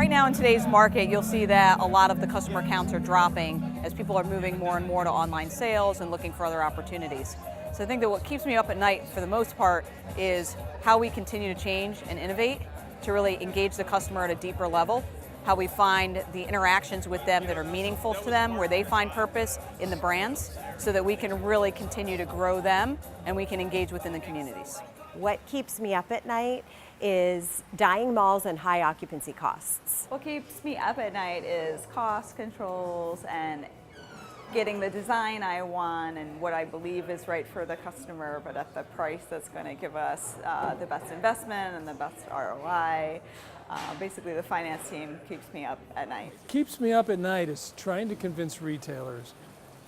right now in today's market, you'll see that a lot of the customer counts are dropping as people are moving more and more to online sales and looking for other opportunities. So I think that what keeps me up at night for the most part is how we continue to change and innovate to really engage the customer at a deeper level, how we find the interactions with them that are meaningful to them, where they find purpose in the brands, so that we can really continue to grow them and we can engage within the communities. What keeps me up at night is dying malls and high occupancy costs. What keeps me up at night is cost controls and getting the design I want and what I believe is right for the customer, but at the price that's going to give us the best investment and the best ROI. Basically, the finance team keeps me up at night. Keeps me up at night is trying to convince retailers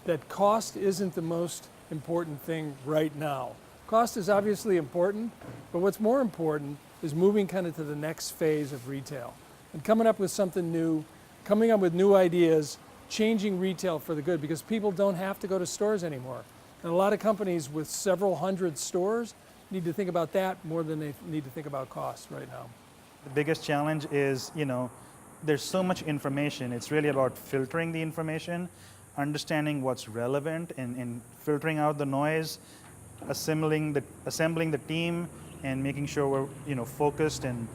that cost isn't the most important thing right now. Cost is obviously important, but what's more important is moving kind of to the next phase of retail and coming up with something new, coming up with new ideas, changing retail for the good, because people don't have to go to stores anymore. And a lot of companies with several hundred stores need to think about that more than they need to think about cost right now. The biggest challenge is, there's so much information. It's really about filtering the information, understanding what's relevant and filtering out the noise, assembling the team, and making sure we're focused and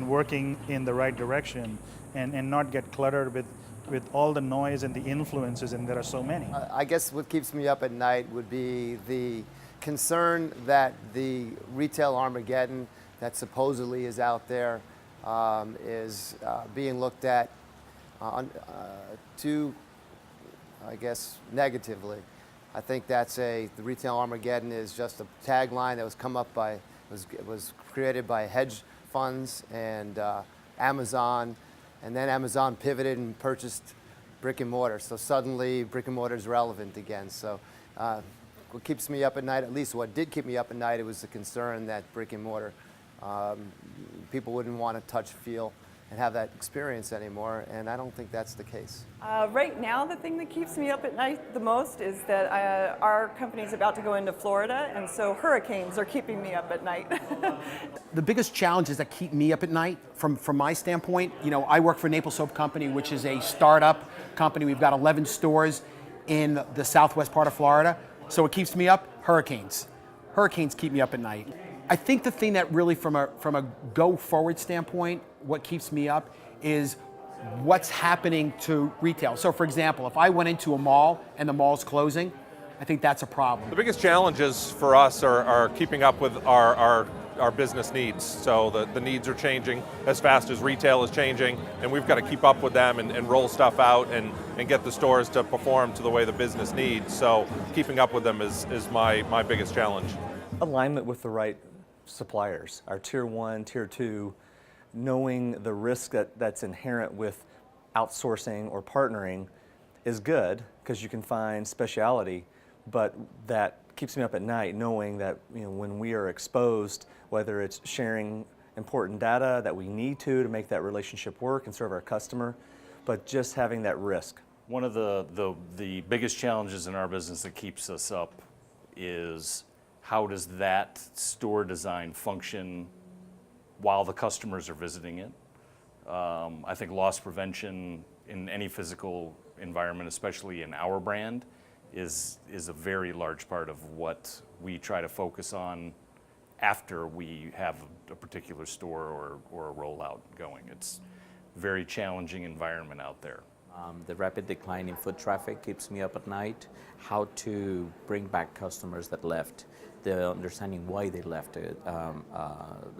working in the right direction, and not get cluttered with all the noise and the influences, and there are so many. I guess what keeps me up at night would be the concern that the retail Armageddon that supposedly is out there is being looked at too, I guess, negatively. I think the retail Armageddon is just a tagline that was created by hedge funds and Amazon, and then Amazon pivoted and purchased brick and mortar. So suddenly brick and mortar is relevant again. So what keeps me up at night, at least what did keep me up at night, it was the concern that brick and mortar, people wouldn't want to touch, feel, and have that experience anymore, and I don't think that's the case. Right now, the thing that keeps me up at night the most is that our company's about to go into Florida, and so hurricanes are keeping me up at night. The biggest challenges that keep me up at night, from my standpoint, I work for Naples Soap Company, which is a startup company. We've got 11 stores in the southwest part of Florida. So what keeps me up? Hurricanes. Hurricanes keep me up at night. I think the thing that really, from a go-forward standpoint, what keeps me up is what's happening to retail. So for example, if I went into a mall and the mall's closing, I think that's a problem. The biggest challenges for us are keeping up with our business needs. So the needs are changing as fast as retail is changing, and we've got to keep up with them and roll stuff out and get the stores to perform to the way the business needs. So keeping up with them is my biggest challenge. Alignment with the right suppliers, our tier 1, tier 2, knowing the risk that's inherent with outsourcing or partnering is good because you can find speciality, but that keeps me up at night knowing that when we are exposed, whether it's sharing important data that we need to make that relationship work and serve our customer, but just having that risk. One of the biggest challenges in our business that keeps us up is how does that store design function while the customers are visiting it. I think loss prevention in any physical environment, especially in our brand, is a very large part of what we try to focus on after we have a particular store or a rollout going. It's a very challenging environment out there. The rapid decline in foot traffic keeps me up at night. How to bring back customers that left, the understanding why they left a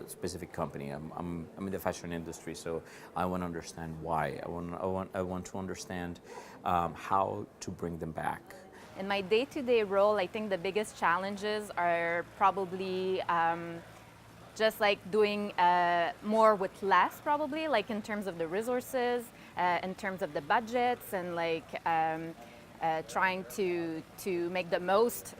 specific company. I'm in the fashion industry, so I want to understand why. I want to understand how to bring them back. In my day-to-day role, I think the biggest challenges are probably just like doing more with less, probably, like in terms of the resources, in terms of the budgets, and like trying to make the most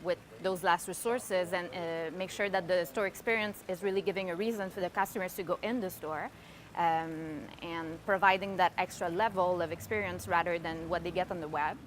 with those last resources, and make sure that the store experience is really giving a reason for the customers to go in the store, and providing that extra level of experience rather than what they get on the web.